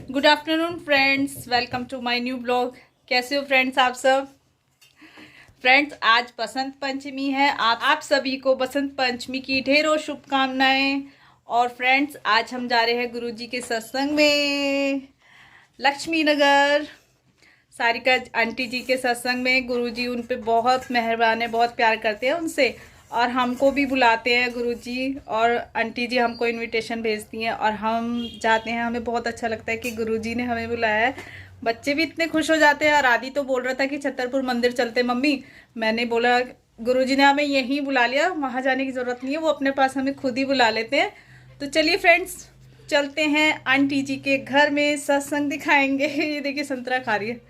Good afternoon friends, welcome to my new blog. कैसे हो friends आप सब? फ्रेंड्स, आज बसंत पंचमी है। आप सभी को बसंत पंचमी की ढेरों शुभकामनाएं। और फ्रेंड्स, आज हम जा रहे हैं गुरुजी के सत्संग में, लक्ष्मी नगर सारिका आंटी जी के सत्संग में। गुरुजी उन पे बहुत मेहरबान है, बहुत प्यार करते हैं उनसे, और हमको भी बुलाते हैं गुरुजी, और आंटी जी हमको इनविटेशन भेजती हैं और हम जाते हैं। हमें बहुत अच्छा लगता है कि गुरुजी ने हमें बुलाया है। बच्चे भी इतने खुश हो जाते हैं। और आदि तो बोल रहा था कि छतरपुर मंदिर चलते मम्मी। मैंने बोला गुरुजी ने हमें यहीं बुला लिया, वहाँ जाने की ज़रूरत नहीं है, वो अपने पास हमें खुद ही बुला लेते हैं। तो चलिए फ्रेंड्स, चलते हैं आंटी जी के घर में, सत्संग दिखाएंगे। ये देखिए संतरा खा रही है।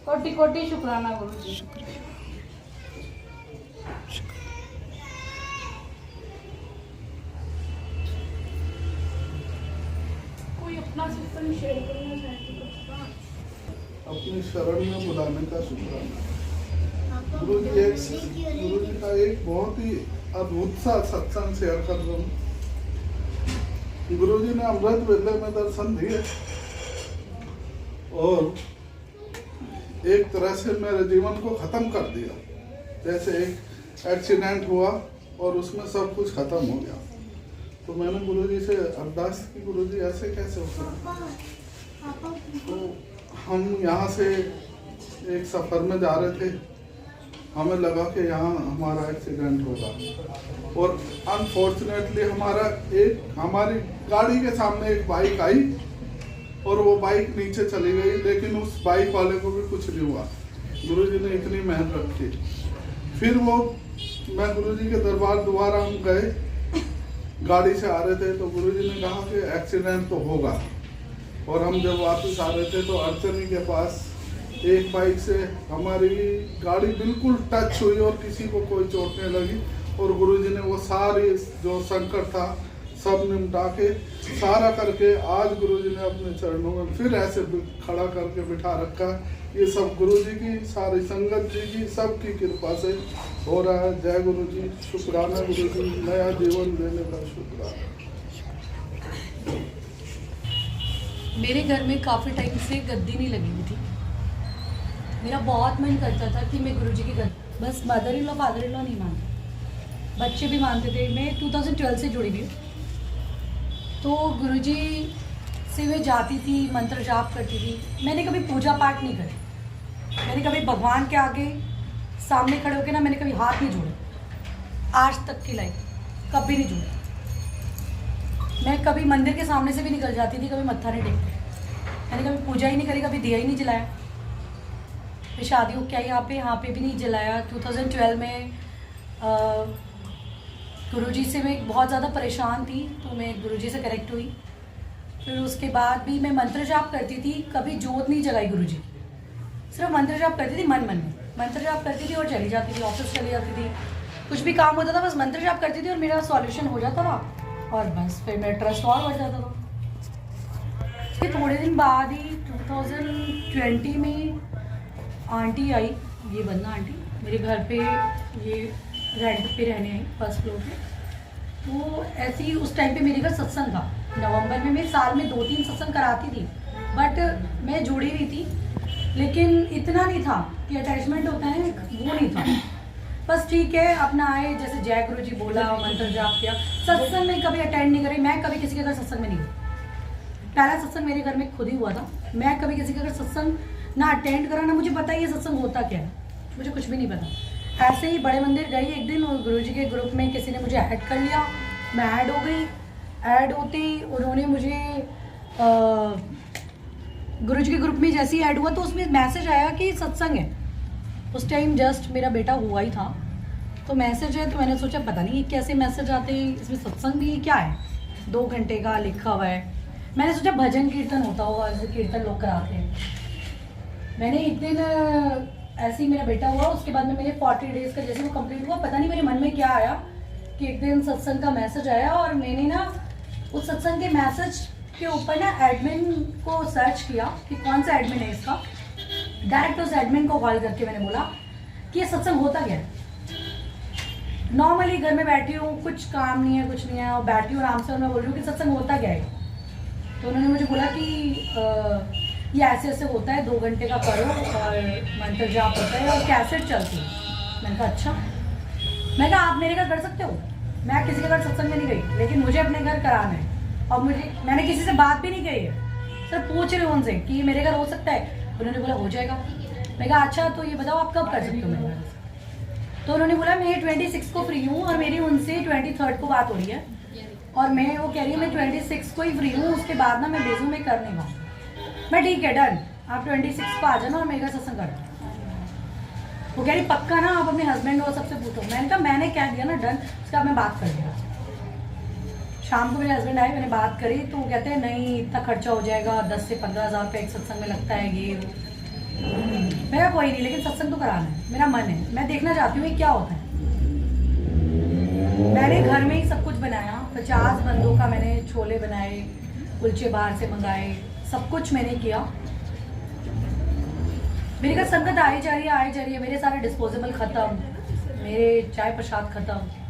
कोटि कोटि शुक्राना गुरुजी। कोई अपना सत्संग शेयर करना चाहती है? अपनी शरण में बुलाने का शुक्राना। गुरुजी का एक बहुत ही अद्भुत सा सत्संग शेयर कर रहा हूँ। गुरुजी ने अमृत वेले में दर्शन दिए और एक तरह से मेरे जीवन को खत्म कर दिया। जैसे एक एक्सीडेंट हुआ और उसमें सब कुछ खत्म हो गया। तो मैंने गुरुजी से अरदास की, गुरुजी ऐसे कैसे हो सकता? तो हम यहाँ से एक सफ़र में जा रहे थे, हमें लगा कि यहाँ हमारा एक्सीडेंट होगा, और अनफॉर्चुनेटली हमारी गाड़ी के सामने एक बाइक आई और वो बाइक नीचे चली गई, लेकिन उस बाइक वाले को भी कुछ नहीं हुआ। गुरुजी ने इतनी मेहनत रखी। फिर मैं गुरुजी के दरबार दोबारा हम गए, गाड़ी से आ रहे थे, तो गुरुजी ने कहा कि एक्सीडेंट तो होगा। और हम जब वापस आ रहे थे तो अर्चनी के पास एक बाइक से हमारी गाड़ी बिल्कुल टच हुई और किसी को कोई चोट नहीं लगी। और गुरुजी ने वो सारी जो संकट था सब निपटा के, सारा करके आज गुरुजी ने अपने चरणों में फिर ऐसे खड़ा करके बिठा रखा। ये सब गुरुजी की, सारी संगत जी की, सबकी कृपा से हो रहा है। जय गुरुजी, शुक्राना गुरुजी, नया जीवन देने का शुक्राना। मेरे घर में काफ़ी टाइम से गद्दी नहीं लगी हुई थी। मेरा बहुत मन करता था कि मैं गुरुजी की गद्दी, बस mother in law father in law नहीं मानते, बच्चे भी मानते थे। मैं 2012 से जुड़ी हुई हूँ। तो गुरुजी से मैं जाती थी, मंत्र जाप करती थी। मैंने कभी पूजा पाठ नहीं करी। मैंने कभी भगवान के आगे सामने खड़े होकर मैंने कभी हाथ नहीं जोड़े, आज तक की लाइफ कभी नहीं जोड़े। मैं कभी मंदिर के सामने से भी निकल जाती थी, कभी मत्था नहीं टेकती। मैंने कभी पूजा ही नहीं करी, कभी दिया ही नहीं जलाया। मैं शादी हो क्या यहाँ पे भी नहीं जलाया। 2012 में गुरुजी से मैं बहुत ज़्यादा परेशान थी, तो मैं गुरुजी से कनेक्ट हुई। फिर उसके बाद भी मैं मंत्र जाप करती थी, कभी जोत नहीं जलाई गुरुजी, सिर्फ मंत्र जाप करती थी। मन में मंत्र जाप करती थी और चली जाती थी, ऑफिस चली जाती थी। कुछ भी काम होता था बस मंत्र जाप करती थी और मेरा सॉल्यूशन हो जाता था, और बस फिर मेरा ट्रस्ट और बढ़ जाता था। फिर थोड़े दिन बाद ही 2020 में आंटी आई, ये बन्ना आंटी मेरे घर पे, ये रेंट पे रहने आई फर्स्ट फ्लोर पे। तो ऐसे ही उस टाइम पे मेरे घर सत्संग था नवंबर में। मैं साल में 2-3 सत्संग कराती थी, बट मैं जुड़ी हुई थी, लेकिन इतना नहीं था कि अटैचमेंट होता है वो नहीं था। बस ठीक है, अपना आए, जैसे जय गुरु जी बोला, मंत्र जाप किया। सत्संग में कभी अटेंड नहीं करी, मैं कभी किसी के घर सत्संग में नहीं गई। पहला सत्संग मेरे घर में खुद ही हुआ था। मैं कभी किसी के घर सत्संग ना अटेंड करा, ना मुझे पता ये सत्संग होता क्या है, मुझे कुछ भी नहीं पता। ऐसे ही बड़े मंदिर गई एक दिन, और गुरुजी के ग्रुप में किसी ने मुझे ऐड कर लिया, मैं ऐड हो गई। ऐड होते ही उन्होंने मुझे गुरुजी के ग्रुप में जैसे ही ऐड हुआ तो उसमें मैसेज आया कि सत्संग है। उस टाइम जस्ट मेरा बेटा हुआ ही था, तो मैसेज है, तो मैंने सोचा पता नहीं कैसे मैसेज आते हैं, इसमें सत्संग भी क्या है, 2 घंटे का लिखा हुआ है। मैंने सोचा भजन कीर्तन होता होगा, जैसे कीर्तन लोग कराते हैं। मैंने एक दिन ऐसे ही मेरा बेटा हुआ, उसके बाद में मेरे 40 डेज का जैसे वो कंप्लीट हुआ, पता नहीं मेरे मन में क्या आया कि एक दिन सत्संग का मैसेज आया, और मैंने ना उस सत्संग के मैसेज के ऊपर ना एडमिन को सर्च किया कि कौन सा एडमिन है इसका। डायरेक्ट उस एडमिन को कॉल करके मैंने बोला कि ये सत्संग होता क्या है। नॉर्मली घर में बैठी हूँ, कुछ काम नहीं है, कुछ नहीं है, और बैठी हूँ आराम से, और मैं बोल रही हूँ कि सत्संग होता क्या है। तो उन्होंने मुझे बोला कि ये ऐसे ऐसे होता है, 2 घंटे का करो, और मंत्र जाप होता है, और कैसेट चलती है। मैंने कहा अच्छा। मैं कहा आप मेरे घर कर सकते हो, मैं किसी के घर सत्संग में नहीं गई, लेकिन मुझे अपने घर कराना है। और मैंने किसी से बात भी नहीं कही है, सर पूछ रहे हो उनसे कि मेरे घर हो सकता है। उन्होंने बोला हो जाएगा। मैं कहा अच्छा, तो ये बताओ आप कब कर सकते हो मेरे घर। तो उन्होंने बोला मैं 26 को फ्री हूँ, और मेरी उनसे 23 को बात हो रही है, और मैं वो कह रही है मैं 26 को ही फ्री हूँ, उसके बाद ना मैं बेजू में कर नहीं पाऊँ। मैं ठीक है डन, आप 26 को आ जाना और मेरे घर सत्संग कर। वो कह रही पक्का ना, आप अपने हस्बैंड और सबसे पूछो। मैंने कहा मैंने क्या दिया ना डन, उसका मैं बात कर दिया। शाम को मेरे हस्बैंड आए, मैंने बात करी, तो वो कहते हैं नहीं इतना खर्चा हो जाएगा, 10 से 15 हज़ार रुपये एक सत्संग में लगता है ये। मेरा कोई नहीं, लेकिन सत्संग तो कराना है, मेरा मन है, मैं देखना चाहती हूँ ये क्या होता है। मैंने घर में ही सब कुछ बनाया, 50 बंदों का मैंने छोले बनाए, कुलचे बाहर से मंगाए, सब कुछ मैंने किया। मेरे घर संगत आई जा रही है, मेरे सारे डिस्पोजेबल खत्म, मेरे चाय प्रसाद खत्म।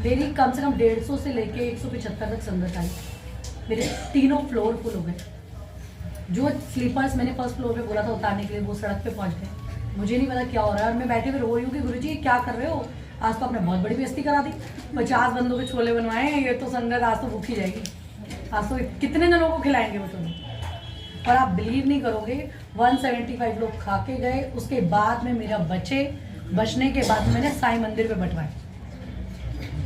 मेरी कम से कम 150 से लेके 175 तक संगत आई। मेरे 3 फ्लोर फुल हो गए। जो स्लीपर्स मैंने फर्स्ट फ्लोर पे बोला था उतारने के लिए, वो सड़क पे पहुंच गए। मुझे नहीं पता क्या हो रहा है, और मैं बैठे हुए रो रही हूँ कि गुरुजी क्या कर रहे हो, आज तो आपने बहुत बड़ी बेइज्जती करा दी। 50 बंदों के छोले बनवाए, ये तो संगत आज तो भूखी जाएगी, आज तो कितने जनों को खिलाएंगे वो तुम्हें। और आप बिलीव नहीं करोगे, 175 लोग खा के गए। उसके बाद में मेरा बचने के बाद मैंने साईं मंदिर पे बंटवाए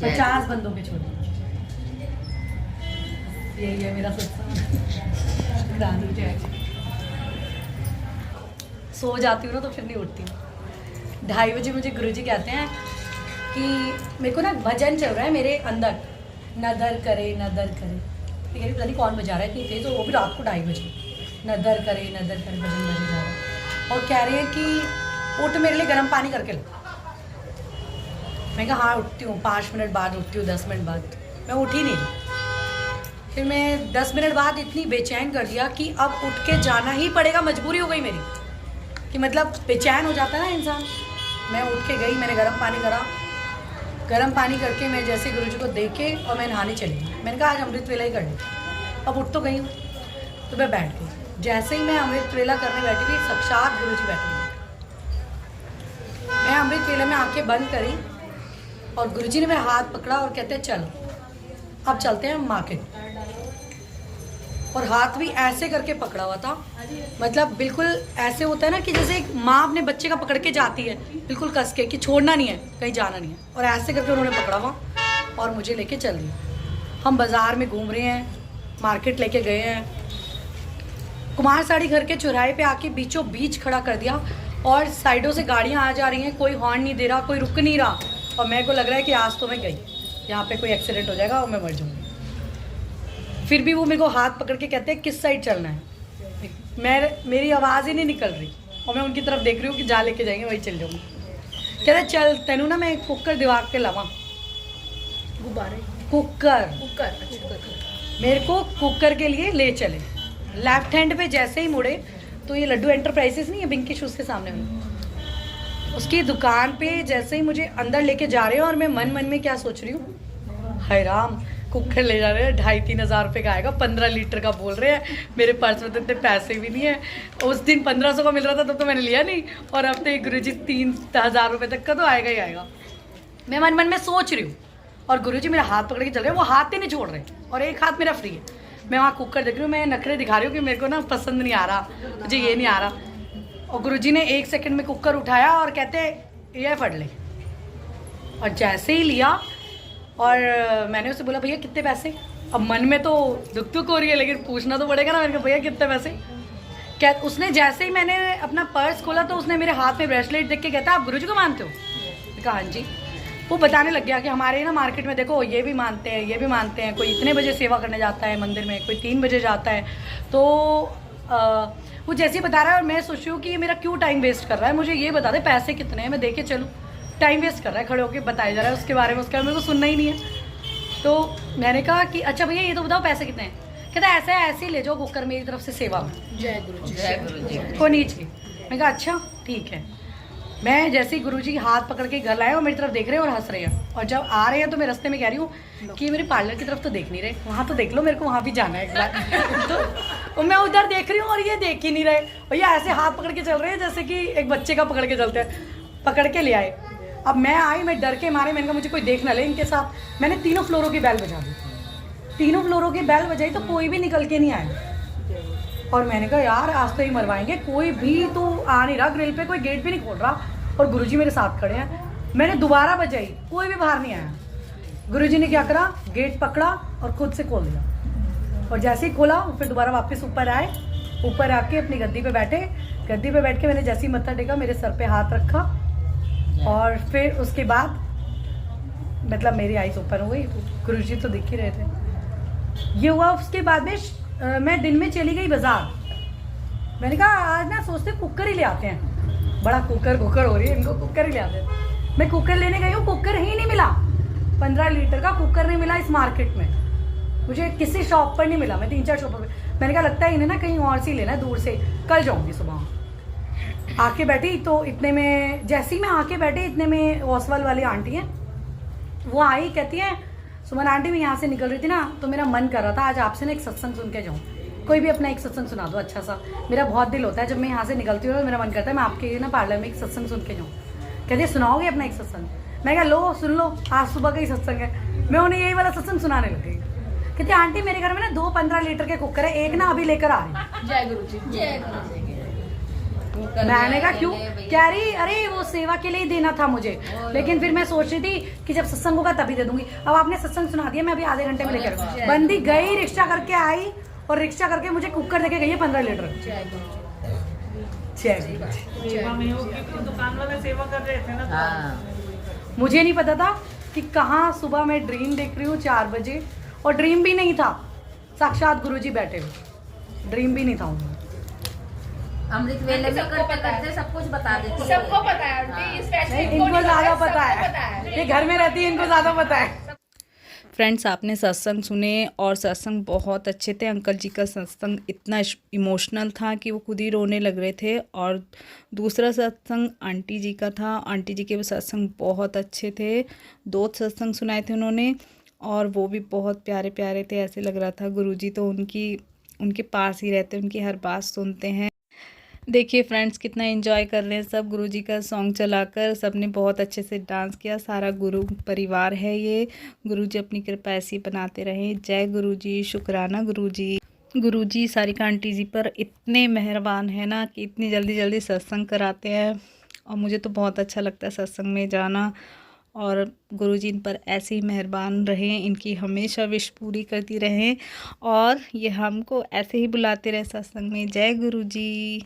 50 बंदों के छोले। यही है मेरा सत्संग। रानी जय। सो जाती हूँ ना तो फिर नहीं उठती हूँ। 2:30 बजे मुझे गुरुजी कहते हैं कि मेरे को ना भजन चल रहा है मेरे अंदर, नदर करे नदर करे। ठीक है, पता नहीं कौन बजा रहा है इतनी तेज, और वो भी रात को 2:30 बजे। नदर करे भजन बजे जा रहा है, और कह रहे हैं कि उठ मेरे लिए गर्म पानी करके लो। मैं कहा हाँ उठती हूँ, 5 मिनट बाद उठती हूँ, 10 मिनट बाद। मैं उठी नहीं। फिर मैं 10 मिनट बाद इतनी बेचैन कर दिया कि अब उठ के जाना ही पड़ेगा, मजबूरी हो गई मेरी, कि मतलब बेचैन हो जाता है ना इंसान। मैं उठ के गई, मैंने गर्म पानी करा। गर्म पानी करके मैं जैसे गुरुजी को देखे और मैं नहाने चली। मैंने कहा आज अमृत वेला ही कर ली। अब उठ तो गई हूँ, तो मैं बैठ गई। जैसे ही मैं अमृत वेला करने बैठी थी, साक्षात गुरुजी बैठे हुए। मैं अमृत वेला में आंखें बंद करी, और गुरुजी ने मेरा हाथ पकड़ा और कहते हैं चल अब चलते हैं मार्केट। और हाथ भी ऐसे करके पकड़ा हुआ था, मतलब बिल्कुल ऐसे होता है ना कि जैसे एक माँ अपने बच्चे का पकड़ के जाती है, बिल्कुल कस के, कि छोड़ना नहीं है, कहीं जाना नहीं है। और ऐसे करके उन्होंने पकड़ा हुआ और मुझे लेके चल दिया। हम बाज़ार में घूम रहे हैं, मार्केट लेके गए हैं। कुमार साड़ी घर के चौराहे पे आके बीचों बीच खड़ा कर दिया, और साइडों से गाड़ियाँ आ जा रही हैं, कोई हॉर्न नहीं दे रहा, कोई रुक नहीं रहा। और मेरे को लग रहा है कि आज तो मैं गई, यहाँ पे कोई एक्सीडेंट हो जाएगा और मैं मर जाऊँगी। फिर भी वो मेरे को हाथ पकड़ के कहते हैं किस साइड चलना है। मेरी आवाज़ ही नहीं निकल रही, और मैं उनकी तरफ देख रही हूँ कि जहाँ लेके जाएंगे वही चल जाऊँगी। कहते चल तेनू ना मैं कुकर दिमाग के लावा, गुब्बारे कुकर मेरे को कुकर के लिए ले चले। लेफ्ट हैंड पे जैसे ही मुड़े तो ये लड्डू एंटरप्राइजेस नहीं है बिंकी शूज़ के सामने में, उसकी दुकान पे जैसे ही मुझे अंदर लेके जा रहे हो, और मैं मन मन में क्या सोच रही हूँ, हाय राम कुकर ले जा रहे हैं, 2,500-3 हज़ार रुपये का आएगा, 15 लीटर का बोल रहे हैं। मेरे पर्स में तो इतने पैसे भी नहीं है। उस दिन 1500 का मिल रहा था तब तो मैंने लिया नहीं, और अब तो गुरुजी 3,000 रुपये तक का तो आएगा ही आएगा। मैं मन मन में सोच रही हूँ, और गुरुजी मेरा हाथ पकड़ के चल रहे हैं, वो हाथ ही नहीं छोड़ रहे, और एक हाथ मेरा फ्री है। मैं वहाँ कुकर देख रही हूँ, मैं नखरे दिखा रही हूँ कि मेरे को ना पसंद नहीं आ रहा, मुझे ये नहीं आ रहा। और गुरुजी ने 1 सेकंड में कुकर उठाया और कहते ये फट ले, और जैसे ही लिया और मैंने उससे बोला भैया कितने पैसे। अब मन में तो दुख दुख हो रही है, लेकिन पूछना तो पड़ेगा ना। मैंने कहा भैया कितने पैसे। क्या उसने जैसे ही मैंने अपना पर्स खोला तो उसने मेरे हाथ में ब्रेसलेट देख के कहता आप गुरुजी को मानते हो? मैंने कहा हाँ जी। वो बताने लग गया कि हमारे ना मार्केट में देखो ये भी मानते हैं, ये भी मानते हैं, कोई इतने बजे सेवा करने जाता है मंदिर में, कोई 3 बजे जाता है। तो वो जैसे ही बता रहा है, और मैं सोच रही हूँ कि ये मेरा क्यों टाइम वेस्ट कर रहा है, मुझे ये बता दे पैसे कितने हैं, मैं दे के चलूँ। टाइम वेस्ट कर रहा है, खड़े होकर बताया जा रहा है उसके बारे में, उसके मेरे को सुनना ही नहीं है। तो मैंने कहा कि अच्छा भैया ये तो बताओ पैसे कितने हैं। कहता ऐसे ऐसे ही ले जाओ कुकर मेरी तरफ से सेवा में, जय गुरु जी को नीचे। मैंने कहा अच्छा ठीक है। मैं जैसे ही गुरुजी हाथ पकड़ के घर लाए और मेरी तरफ देख रहे हैं और हंस रहे हैं, और जब आ रहे हैं तो मैं रास्ते में कह रही हूँ कि मेरे पार्लर की तरफ तो देख नहीं रहे, वहाँ तो देख लो, मेरे को वहाँ भी जाना है एक बार। तो मैं उधर देख रही हूँ और ये देख ही नहीं रहे भैया, ऐसे हाथ पकड़ के चल रहे हैं जैसे कि एक बच्चे का पकड़ के चलते हैं। पकड़ के ले आए। अब मैं आई, मैं डर के मारे, मैंने कहा मुझे कोई देख ना ले इनके साथ। मैंने 3 फ्लोरों की बेल बजा दी, 3 फ्लोरों की बेल बजाई तो कोई भी निकल के नहीं आया। और मैंने कहा यार आज तो ही मरवाएंगे, कोई भी तो आ नहीं रहा ग्रिल पे, कोई गेट भी नहीं खोल रहा, और गुरुजी मेरे साथ खड़े हैं। मैंने दोबारा बजाई, कोई भी बाहर नहीं आया। गुरुजी ने क्या करा, गेट पकड़ा और खुद से खोल दिया, और जैसे ही खोला फिर दोबारा वापस ऊपर आए। ऊपर आके अपनी गद्दी पे बैठे, गद्दी पे बैठ के मैंने जैसे ही मत्था टेका, मेरे सर पे हाथ रखा, और फिर उसके बाद मतलब मेरी आईज ओपन हो गई। गुरुजी तो दिख ही रहे थे। ये हुआ। उसके बाद में मैं दिन में चली गई बाजार। मैंने कहा आज ना सोचते कुकर ही ले आते हैं, बड़ा कुकर हो रही है, इनको कुकर ही ले आते हैं। मैं कुकर लेने गई हूँ, कुकर ही नहीं मिला, 15 लीटर का कुकर नहीं मिला इस मार्केट में, मुझे किसी शॉप पर नहीं मिला। मैं 3-4 शॉप पर, मैंने कहा लगता है इन्हें ना कहीं और से लेना है दूर से, कल जाऊँगी सुबह। आके बैठी तो इतने में, जैसे ही मैं आके बैठी इतने में ओसवाल वाली आंटी हैं, वो आई, कहती है सुमन आंटी मैं यहाँ से निकल रही थी ना तो मेरा मन कर रहा था आज आपसे ना एक सत्संग सुन के जाऊँ, कोई भी अपना एक सत्संग सुना दो अच्छा सा। मेरा बहुत दिल होता है जब मैं यहाँ से निकलती हूँ, मेरा मन करता है मैं आपके ना पार्लर में एक सत्संग सुन के जाऊँ। कहती है सुनाओगे अपना एक सत्संग? मैं कहा लो सुन लो, आज सुबह का ही सत्संग है। मैं उन्हें यही वाला सत्संग सुनाने लगी। कहती आंटी मेरे घर में ना 2 15 लीटर के कुकर है, एक ना अभी लेकर आ रही। जय गुरु जी, जय गुरु जी। मैंने कहा क्यों? कह रही अरे वो सेवा के लिए ही देना था मुझे, लेकिन फिर मैं सोच रही थी कि जब सत्संग होगा तभी दे दूंगी। अब आपने सत्संग सुना दिया, मैं अभी आधे घंटे में लेकर बंदी गई, रिक्शा करके आई और रिक्शा करके मुझे कुकर देके गई है 15 लीटर। दुकान वाले सेवा कर रहे थे ना, मुझे नहीं पता था कि कहाँ सुबह मैं ड्रीम देख रही हूँ 4 बजे, और ड्रीम भी नहीं था, साक्षात गुरुजी बैठे हुए, ड्रीम भी नहीं था उनमें। अमृत वेले में करते करते सब कुछ बता देती है। सबको पता है आंटी, स्पेशली इनको ज्यादा पता है, ये घर में रहती है, इनको ज्यादा पता है। फ्रेंड्स आपने सत्संग सुने और सत्संग बहुत अच्छे थे। अंकल जी का सत्संग इतना इमोशनल था कि वो खुद ही रोने लग रहे थे। और दूसरा सत्संग आंटी जी का था, आंटी जी के वो सत्संग बहुत अच्छे थे। 2 सत्संग सुनाए थे उन्होंने और वो भी बहुत प्यारे प्यारे थे। ऐसे लग रहा था गुरुजी तो उनके पास ही रहते, उनकी हर बात सुनते हैं। देखिए फ्रेंड्स कितना एंजॉय कर रहे हैं सब गुरुजी का सॉन्ग चलाकर। सब ने बहुत अच्छे से डांस किया, सारा गुरु परिवार है ये। गुरुजी अपनी कृपा ऐसी बनाते रहें। जय गुरुजी, शुक्राना गुरुजी। गुरुजी सारिका आंटी जी पर इतने मेहरबान है ना कि इतनी जल्दी जल्दी सत्संग कराते हैं, और मुझे तो बहुत अच्छा लगता है सत्संग में जाना। और गुरुजी इन पर ऐसे ही मेहरबान रहें, इनकी हमेशा विश पूरी करती रहें, और ये हमको ऐसे ही बुलाते रहे सत्संग में। जय गुरुजी।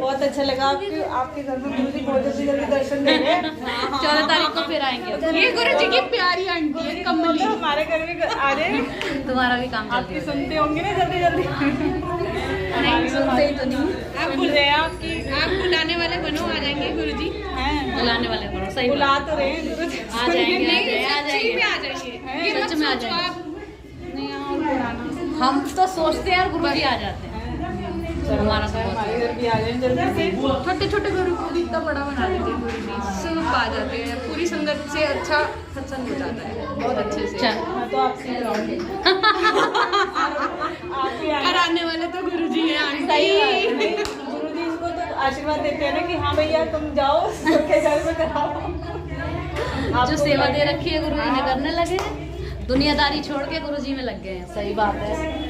बहुत अच्छा लगा आपके घर में गुरुजी बहुत जल्दी दर्शन दे रहे हैं। 14 तारीख को फिर आएंगे। ये गुरुजी की प्यारी आंटी है कमली, हमारे घर में आ रहे। तुम्हारा भी काम आपकी सुनते होंगे ना जल्दी जल्दी। नहीं सुनते ही तो नहीं। आप बुल रहे हैं, आप बुलाने वाले बनो, आ जाएंगे गुरुजी। बुलाने वाले बनो, सही बुला तो रहे हैं गुरुजी। आ जाएंगे, आ जाएंगे। सच में आ जाएंगे। नहीं हम तो सोचते हैं गुरु जी आ जाते हैं। हमारा तो बहुत है। इधर भी आ जाए जल्दी से। छोटे छोटे गुरु को इतना बड़ा बना देते हैं गुरु जी, सब आ जाते हैं, पूरी संगत से अच्छा सत्संग हो जाता है बहुत अच्छे से। चल मैं तो आपसे ही कराऊंगी। आप भी आए। कराने वाले तो गुरु जी हैं आंटी। सही बात है। गुरु जी इसको तो आशीर्वाद देते हैं ना कि हाँ भैया तुम जाओ सबके घर में कराओ। जो आपको सेवा भी दे रखी है गुरु जी ने करने लगे हैं, दुनियादारी छोड़ के गुरु जी में लग गए हैं। सही बात है।